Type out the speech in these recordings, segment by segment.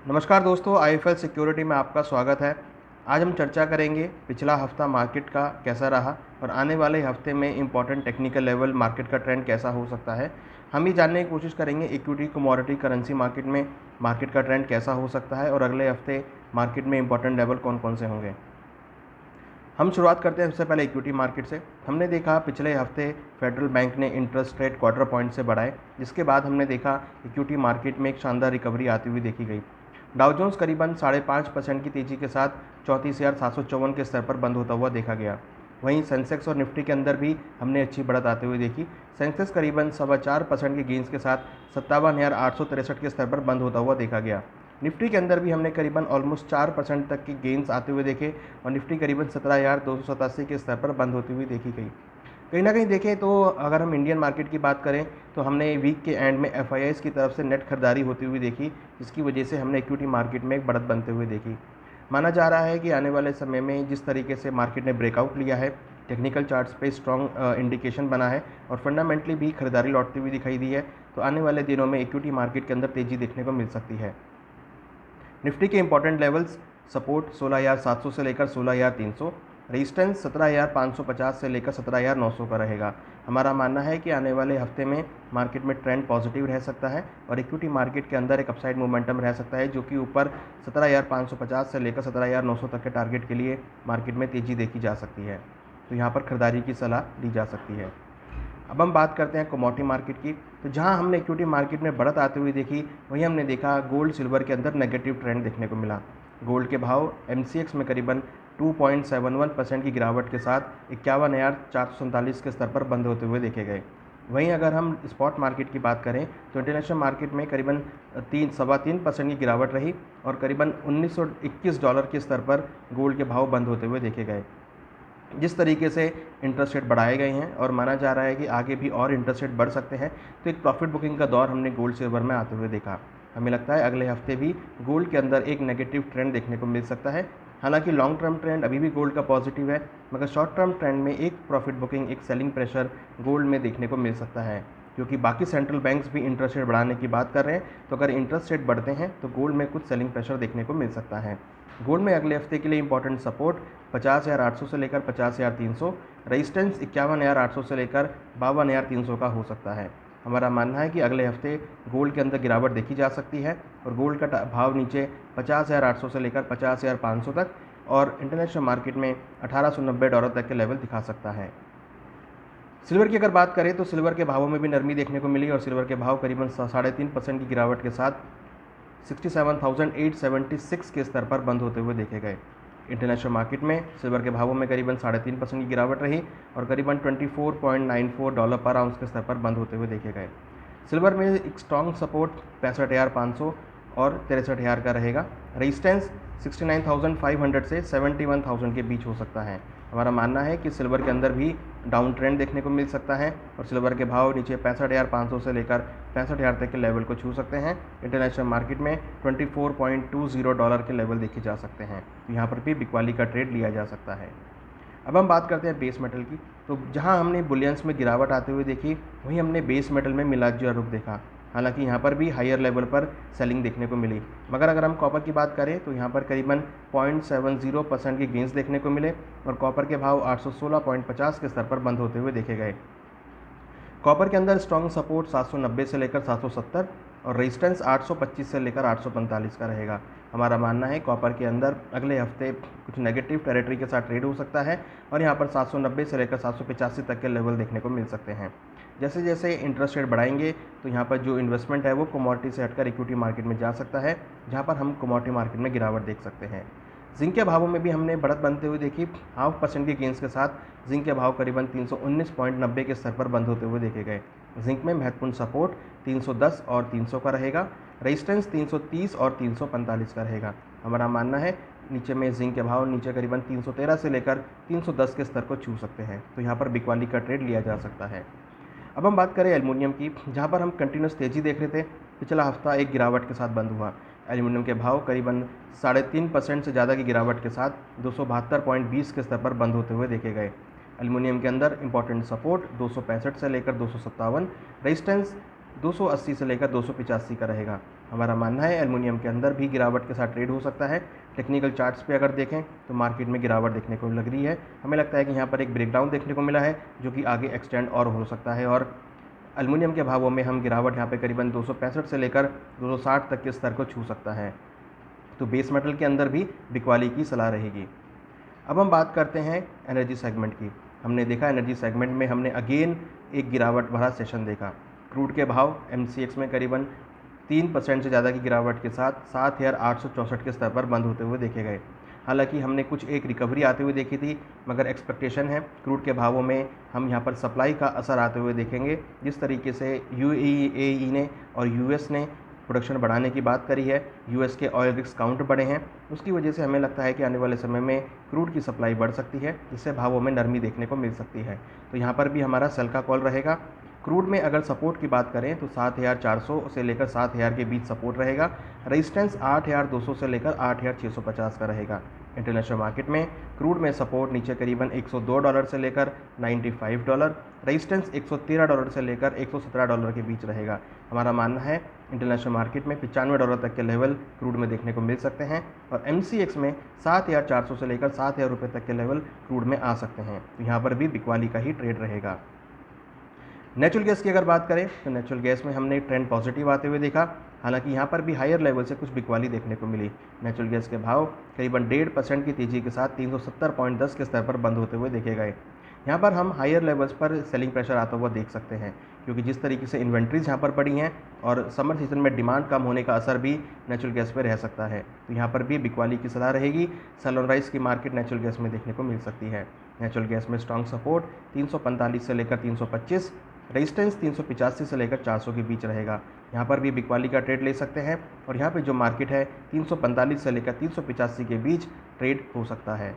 नमस्कार दोस्तों, IFL security में आपका स्वागत है। आज हम चर्चा करेंगे पिछला हफ्ता मार्केट का कैसा रहा और आने वाले हफ्ते में इम्पॉर्टेंट टेक्निकल लेवल मार्केट का ट्रेंड कैसा हो सकता है। हम ये जानने की कोशिश करेंगे इक्विटी, कमोडिटी, करेंसी मार्केट में मार्केट का ट्रेंड कैसा हो सकता है और अगले हफ्ते मार्केट में इम्पॉर्टेंट लेवल कौन कौन से होंगे। हम शुरुआत करते हैं सबसे पहले इक्विटी मार्केट से। हमने देखा पिछले हफ्ते फेडरल बैंक ने इंटरेस्ट रेट क्वार्टर पॉइंट से बढ़ाए, जिसके बाद हमने देखा इक्विटी मार्केट में एक शानदार रिकवरी आती हुई देखी गई। डाउ जोन्स करीबन 5.5% की तेजी के साथ 34,754 के स्तर पर बंद होता हुआ देखा गया। वहीं सेंसेक्स और निफ्टी के अंदर भी हमने अच्छी बढ़त आते हुए देखी। सेंसेक्स करीबन 4.25% के गेंस के साथ 57,863 के स्तर पर बंद होता हुआ देखा गया। निफ्टी के अंदर भी हमने करीबन ऑलमोस्ट 4% तक के गेंस आते हुए देखे और निफ्टी करीबन 17,287 के स्तर पर बंद होती हुई देखी गई। कहीं ना कहीं देखें तो अगर हम इंडियन मार्केट की बात करें तो हमने वीक के एंड में एफआईआईज़ की तरफ से नेट खरीदारी होती हुई देखी, जिसकी वजह से हमने इक्विटी मार्केट में एक बढ़त बनते हुए देखी। माना जा रहा है कि आने वाले समय में जिस तरीके से मार्केट ने ब्रेकआउट लिया है, टेक्निकल चार्ट्स पे स्ट्रॉन्ग इंडिकेशन बना है और फंडामेंटली भी खरीदारी लौटती हुई दिखाई दी है, तो आने वाले दिनों में इक्विटी मार्केट के अंदर तेज़ी देखने को मिल सकती है। निफ्टी के इंपॉर्टेंट लेवल्स सपोर्ट 16,700 से लेकर 16,300, रेजिस्टेंस 17,550 से लेकर 17,900 का रहेगा। हमारा मानना है कि आने वाले हफ्ते में मार्केट में ट्रेंड पॉजिटिव रह सकता है और इक्विटी मार्केट के अंदर एक अपसाइड मोमेंटम रह सकता है, जो कि ऊपर 17,550 से लेकर 17,900 तक के टारगेट के लिए मार्केट में तेज़ी देखी जा सकती है। तो यहाँ पर खरीदारी की सलाह दी जा सकती है। अब हम बात करते हैं कमोडिटी मार्केट की। तो जहां हमने इक्विटी मार्केट में बढ़त आती हुई देखी, वहीं हमने देखा गोल्ड सिल्वर के अंदर नेगेटिव ट्रेंड देखने को मिला। गोल्ड के भाव एमसीएक्स में करीबन 2.71% की गिरावट के साथ 51,447 के स्तर पर बंद होते हुए देखे गए। वहीं अगर हम स्पॉट मार्केट की बात करें तो इंटरनेशनल मार्केट में करीबन 3.25% की गिरावट रही और करीबन $1921 के स्तर पर गोल्ड के भाव बंद होते हुए देखे गए। जिस तरीके से इंटरेस्ट रेट बढ़ाए गए हैं और माना जा रहा है कि आगे भी और इंटरेस्ट रेट बढ़ सकते हैं, तो एक प्रॉफिट बुकिंग का दौर हमने गोल्ड सिल्वर में आते हुए देखा। हमें लगता है अगले हफ्ते भी गोल्ड के अंदर एक नेगेटिव ट्रेंड देखने को मिल सकता है। हालांकि लॉन्ग टर्म ट्रेंड अभी भी गोल्ड का पॉजिटिव है, मगर शॉर्ट टर्म ट्रेंड में एक प्रॉफिट बुकिंग, एक सेलिंग प्रेशर गोल्ड में देखने को मिल सकता है, क्योंकि बाकी सेंट्रल बैंक्स भी इंटरेस्ट रेट बढ़ाने की बात कर रहे हैं। तो अगर इंटरेस्ट रेट बढ़ते हैं तो गोल्ड में कुछ सेलिंग प्रेशर देखने को मिल सकता है। गोल्ड में अगले हफ्ते के लिए इंपॉर्टेंट सपोर्ट 50,800 से लेकर 50,300, रेजिस्टेंस 51,800 से लेकर 52,300 का हो सकता है। हमारा मानना है कि अगले हफ्ते गोल्ड के अंदर गिरावट देखी जा सकती है और गोल्ड का भाव नीचे 50,800 से लेकर 50,500 तक और इंटरनेशनल मार्केट में $1,890 तक के लेवल दिखा सकता है। सिल्वर की अगर बात करें तो सिल्वर के भावों में भी नरमी देखने को मिली और सिल्वर के भाव करीबन 3.5% की गिरावट के साथ 67,876 के स्तर पर बंद होते हुए देखे गए। इंटरनेशनल मार्केट में सिल्वर के भावों में करीबन 3.5% की गिरावट रही और करीबन $24.94 पर आउंस के स्तर पर बंद होते हुए देखे गए। सिल्वर में एक स्ट्रॉन्ग सपोर्ट 65,500 और 63,000 का रहेगा। रेजिस्टेंस 69,500 से 71,000 के बीच हो सकता है। हमारा मानना है कि सिल्वर के अंदर भी डाउन ट्रेंड देखने को मिल सकता है और सिल्वर के भाव नीचे 65,500 से लेकर 65,000 तक के लेवल को छू सकते हैं। इंटरनेशनल मार्केट में $24.20 के लेवल देखे जा सकते हैं। यहाँ पर भी बिकवाली का ट्रेड लिया जा सकता है। अब हम बात करते हैं बेस मेटल की। तो जहां हमने बुलियंस में गिरावट आते हुए देखी, वहीं हमने बेस मेटल में मिला-जुला रुख देखा। हालांकि यहां पर भी हायर लेवल पर सेलिंग देखने को मिली, मगर अगर हम कॉपर की बात करें तो यहां पर करीबन 0.70% के गेंस देखने को मिले और कॉपर के भाव 816.50 के स्तर पर बंद होते हुए देखे गए। कॉपर के अंदर स्ट्रॉन्ग सपोर्ट 790 से लेकर 770 और रेजिस्टेंस 825 से लेकर 845 का रहेगा। हमारा मानना है कॉपर के अंदर अगले हफ्ते कुछ नेगेटिव टेरिटरी के साथ ट्रेड हो सकता है और यहाँ पर 790 से लेकर 785 तक के लेवल देखने को मिल सकते हैं। जैसे जैसे इंटरेस्ट रेट बढ़ाएंगे तो यहाँ पर जो इन्वेस्टमेंट है वो कमोडिटी से हटकर इक्विटी मार्केट में जा सकता है, जहाँ पर हम कमोडिटी मार्केट में गिरावट देख सकते हैं। जिंक के भावों में भी हमने बढ़त बनते हुए देखी। 0.5% के गेंस के साथ जिंक के भाव करीबन 319.90 के स्तर पर बंद होते हुए देखे गए। जिंक में महत्वपूर्ण सपोर्ट 310 और 300 का रहेगा। रेजिस्टेंस 330 और 345 का रहेगा। हमारा मानना है नीचे में जिंक के भाव नीचे करीबन 313 से लेकर 310 के स्तर को छू सकते हैं, तो यहाँ पर बिकवाली का ट्रेड लिया जा सकता है। अब हम बात करें एल्युमिनियम की, जहाँ पर हम कंटिन्यूस तेज़ी देख रहे थे। पिछला हफ्ता एक गिरावट के साथ बंद हुआ। एल्युमिनियम के भाव करीबन 3.5% से ज़्यादा की गिरावट के साथ 272.20 के स्तर पर बंद होते हुए देखे गए। एल्युमिनियम के अंदर इंपॉर्टेंट सपोर्ट 265 से लेकर 257, रेजिस्टेंस 280 से लेकर 285 का रहेगा। हमारा मानना है एल्युमिनियम के अंदर भी गिरावट के साथ ट्रेड हो सकता है। टेक्निकल चार्ट्स पे अगर देखें तो मार्केट में गिरावट देखने को लग रही है। हमें लगता है कि यहाँ पर एक ब्रेकडाउन देखने को मिला है जो कि आगे एक्सटेंड और हो सकता है, और एल्युमिनियम के भावों में हम गिरावट यहाँ पे करीबन 265 से लेकर 260 तक के स्तर को छू सकता है। तो बेस मेटल के अंदर भी बिकवाली की सलाह रहेगी। अब हम बात करते हैं एनर्जी सेगमेंट की। हमने देखा एनर्जी सेगमेंट में हमने अगेन एक गिरावट भरा सेशन देखा। क्रूड के भाव MCX में करीबन 3% से ज़्यादा की गिरावट के साथ 7,864 के स्तर पर बंद होते हुए देखे गए। हालांकि हमने कुछ एक रिकवरी आते हुए देखी थी, मगर एक्सपेक्टेशन है क्रूड के भावों में हम यहाँ पर सप्लाई का असर आते हुए देखेंगे। जिस तरीके से UAE ने और US ने प्रोडक्शन बढ़ाने की बात करी है, US के ऑयल रिस्क काउंट बढ़े हैं, उसकी वजह से हमें लगता है कि आने वाले समय में क्रूड की सप्लाई बढ़ सकती है, जिससे भावों में नरमी देखने को मिल सकती है। तो यहाँ पर भी हमारा सेल का कॉल रहेगा। क्रूड में अगर सपोर्ट की बात करें तो 7,400 से लेकर 7,000 के बीच सपोर्ट रहेगा। रेजिस्टेंस 8,200 से लेकर 8,650 का रहेगा। इंटरनेशनल मार्केट में क्रूड में सपोर्ट नीचे करीबन $102 से लेकर $95, रेजिस्टेंस $113 से लेकर $117 के बीच रहेगा। हमारा मानना है इंटरनेशनल मार्केट में $95 तक के लेवल क्रूड में देखने को मिल सकते हैं, और MCX में 7,400 से लेकर 7,000 रुपये तक के लेवल क्रूड में आ सकते हैं। तो यहाँ पर भी बिकवाली का ही ट्रेड रहेगा। नेचुरल गैस की अगर बात करें तो नेचुरल गैस में हमने ट्रेंड पॉजिटिव आते हुए देखा। हालांकि यहाँ पर भी हायर लेवल से कुछ बिकवाली देखने को मिली। नेचुरल गैस के भाव करीबन 1.5% की तेजी के साथ 370.10 के स्तर पर बंद होते हुए देखे गए। यहाँ पर हम हायर लेवल्स पर सेलिंग प्रेशर आता हुआ देख सकते हैं, क्योंकि जिस तरीके से इन्वेंट्रीज यहाँ पर बढ़ी हैं और समर सीजन में डिमांड कम होने का असर भी नेचुरल गैस पर रह सकता है। तो यहाँ पर भी बिकवाली की सलाह रहेगी। सेल ऑन राइज की मार्केट नेचुरल गैस में देखने को मिल सकती है। नेचुरल गैस में स्ट्रॉन्ग सपोर्ट 345 से लेकर 325, रेजिस्टेंस 385 से लेकर 400 के बीच रहेगा। यहाँ पर भी बिकवाली का ट्रेड ले सकते हैं, और यहाँ पे जो मार्केट है 345 से लेकर 385 के बीच ट्रेड हो सकता है।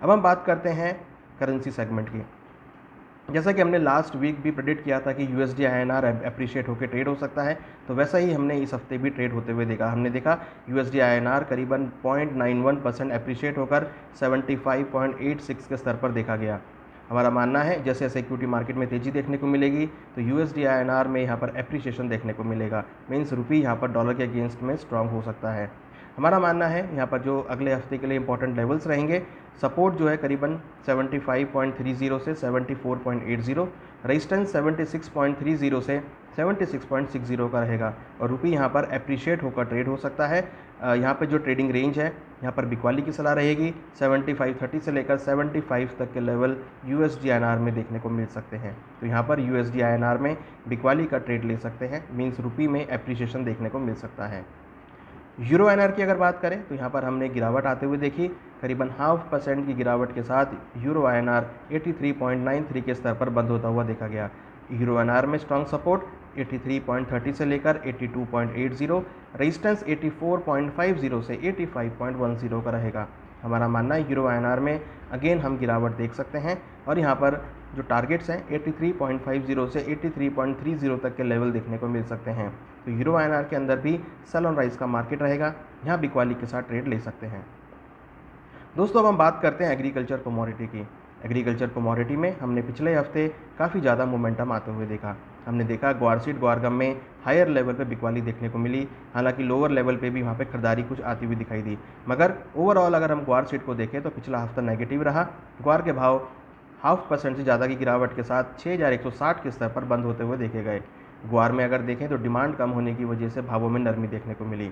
अब हम बात करते हैं करेंसी सेगमेंट की। जैसा कि हमने लास्ट वीक भी प्रेडिक्ट किया था कि USD INR अप्रिशिएट होकर ट्रेड हो सकता है, तो वैसा ही हमने इस हफ्ते भी ट्रेड होते हुए देखा। हमने देखा USD INR करीबन 0.91% अप्रिशिएट होकर 75.86 के स्तर पर देखा गया। हमारा मानना है जैसे जैसे इक्विटी मार्केट में तेज़ी देखने को मिलेगी तो USD INR में यहाँ पर एप्रिसिएशन देखने को मिलेगा। मीन्स रुपी यहाँ पर डॉलर के अगेंस्ट में स्ट्रांग हो सकता है। हमारा मानना है यहाँ पर जो अगले हफ्ते के लिए इंपॉर्टेंट लेवल्स रहेंगे, सपोर्ट जो है करीबन 75.30 से 74.80, रेजिस्टेंस 76.30 से 76.60 का रहेगा, और रुपी यहाँ पर अप्रिशिएट होकर ट्रेड हो सकता है। यहाँ पे जो ट्रेडिंग रेंज है यहाँ पर बिकवाली की सलाह रहेगी। 75.30 से लेकर 75 तक के लेवल USD INR में देखने को मिल सकते हैं। तो यहाँ पर USD INR में बिकवाली का ट्रेड ले सकते हैं, मीन्स रुपी में एप्रिसिएशन देखने को मिल सकता है। यूरो INR की अगर बात करें तो यहाँ पर हमने गिरावट आते हुए देखी। करीबन 0.5% की गिरावट के साथ यूरो INR 83.93 के स्तर पर बंद होता हुआ देखा गया। यूरो INR में स्ट्रॉन्ग सपोर्ट 83.30 से लेकर 82.80, रेजिस्टेंस 84.50 से 85.10 का रहेगा। हमारा मानना है यूरो INR में अगेन हम गिरावट देख सकते हैं, और यहाँ पर जो टारगेट्स हैं 83.50 से 83.30 तक के लेवल देखने को मिल सकते हैं। तो यूरो INR के अंदर भी सेल ऑन राइज का मार्केट रहेगा, यहाँ बिकवाली के साथ ट्रेड ले सकते हैं। दोस्तों अब हम बात करते हैं एग्रीकल्चर कमोडिटी की। एग्रीकल्चर कमोडिटी में हमने पिछले हफ्ते काफ़ी ज़्यादा मोमेंटम आते हुए देखा। हमने देखा ग्वार सीड ग्वार गम में हायर लेवल पे बिकवाली देखने को मिली। हालांकि लोअर लेवल पे भी वहाँ पे खरीदारी कुछ आती हुई दिखाई दी, मगर ओवरऑल अगर हम ग्वार सीड को देखें तो पिछला हफ्ता नेगेटिव रहा। ग्वार के भाव 0.5% से ज़्यादा की गिरावट के साथ 6,160 के स्तर पर बंद होते हुए देखे गए। ग्वार में अगर देखें तो डिमांड कम होने की वजह से भावों में नरमी देखने को मिली।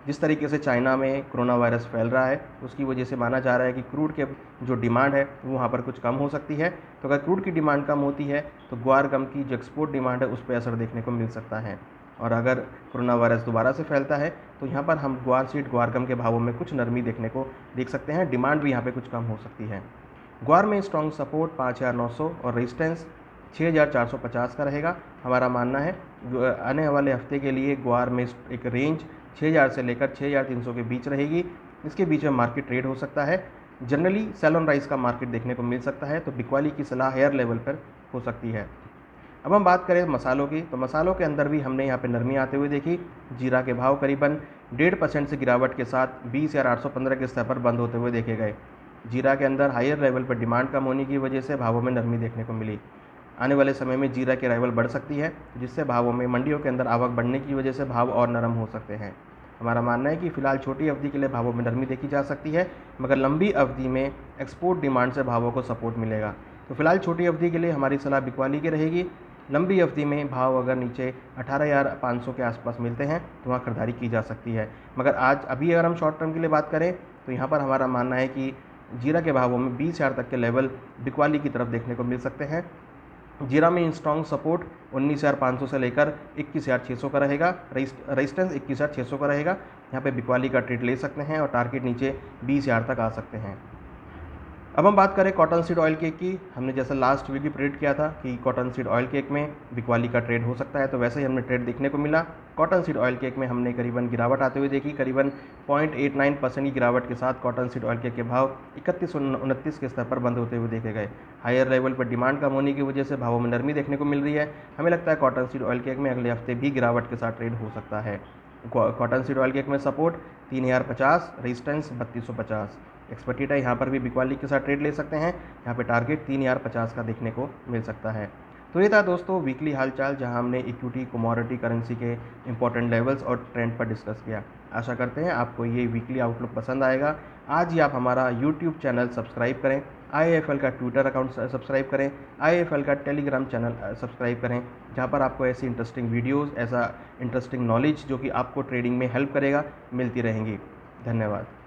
जिस तरीके से चाइना में कोरोना वायरस फैल रहा है उसकी वजह से माना जा रहा है कि क्रूड के जो डिमांड है वो वहाँ पर कुछ कम हो सकती है। तो अगर क्रूड की डिमांड कम होती है तो ग्वार गम की जो एक्सपोर्ट डिमांड है उस पर असर देखने को मिल सकता है। और अगर कोरोना वायरस दोबारा से फैलता है तो यहाँ पर हम ग्वार सीड ग्वार गम के भावों में कुछ नरमी देखने को देख सकते हैं। डिमांड भी यहाँ पर कुछ कम हो सकती है। ग्वार में स्ट्रॉन्ग सपोर्ट 5,900 और रेजिस्टेंस 6,450 का रहेगा। हमारा मानना है आने वाले हफ्ते के लिए ग्वार में एक रेंज 6,000 से लेकर 6,300 के बीच रहेगी। इसके बीच में मार्केट ट्रेड हो सकता है। जनरली सेल ऑन राइज का मार्केट देखने को मिल सकता है, तो बिकवाली की सलाह हायर लेवल पर हो सकती है। अब हम बात करें मसालों की, तो मसालों के अंदर भी हमने यहाँ पे नरमी आते हुए देखी। जीरा के भाव करीबन 1.5% से गिरावट के साथ 20,815 के स्तर पर बंद होते हुए देखे गए। जीरा के अंदर हायर लेवल पर डिमांड कम होने की वजह से भावों में नरमी देखने को मिली। आने वाले समय में जीरा की अराइवल बढ़ सकती है, जिससे भावों में मंडियों के अंदर आवक बढ़ने की वजह से भाव और नरम हो सकते हैं। हमारा मानना है कि फिलहाल छोटी अवधि के लिए भावों में नरमी देखी जा सकती है, मगर लंबी अवधि में एक्सपोर्ट डिमांड से भावों को सपोर्ट मिलेगा। तो फिलहाल छोटी अवधि के लिए हमारी सलाह बिकवाली की रहेगी। लंबी अवधि में भाव अगर नीचे 18,500 के आसपास मिलते हैं तो वहाँ खरीदारी की जा सकती है। मगर आज अभी अगर हम शॉर्ट टर्म के लिए बात करें तो यहाँ पर हमारा मानना है कि जीरा के भावों में 20,000 तक के लेवल बिकवाली की तरफ देखने को मिल सकते हैं। जीरा में स्ट्रॉन्ग सपोर्ट 19,500 से लेकर 21,600 का रहेगा। रेजिस्टेंस 21,600 का रहेगा। यहाँ पे बिकवाली का ट्रेड ले सकते हैं और टारगेट नीचे 20,000 तक आ सकते हैं। अब हम बात करें कॉटन सीड ऑयल केक की। हमने जैसा लास्ट वीडियो प्रेडिक्ट किया था कि कॉटन सीड ऑयल केक में बिकवाली का ट्रेड हो सकता है, तो वैसे ही हमने ट्रेड देखने को मिला। कॉटन सीड ऑयल केक में हमने करीबन गिरावट आते हुए देखी। करीबन 0.89% की गिरावट के साथ कॉटन सीड ऑयल केक के भाव 3129 के स्तर पर बंद होते हुए देखे गए। हायर लेवल पर डिमांड कम होने की वजह से भावों में नरमी देखने को मिल रही है। हमें लगता है कॉटन सीड ऑयल केक में अगले हफ्ते भी गिरावट के साथ ट्रेड हो सकता है। कॉटन सीड ऑयल केक में सपोर्ट 3,050, रेजिस्टेंस 3250। एक्सपर्टीटा यहाँ पर भी बिकवाली के साथ ट्रेड ले सकते हैं। यहाँ पे टारगेट 3,050 का देखने को मिल सकता है। तो ये था दोस्तों वीकली हालचाल, जहाँ हमने इक्विटी, कमोडिटी, करेंसी के इंपॉर्टेंट लेवल्स और ट्रेंड पर डिस्कस किया। आशा करते हैं आपको ये वीकली आउटलुक पसंद आएगा। आज ही आप हमारा यूट्यूब चैनल सब्सक्राइब करें, IIFL का ट्विटर अकाउंट सब्सक्राइब करें, IIFL का टेलीग्राम चैनल सब्सक्राइब करें, जहाँ पर आपको ऐसी इंटरेस्टिंग वीडियोज़, ऐसा इंटरेस्टिंग नॉलेज जो कि आपको ट्रेडिंग में हेल्प करेगा, मिलती रहेंगी। धन्यवाद।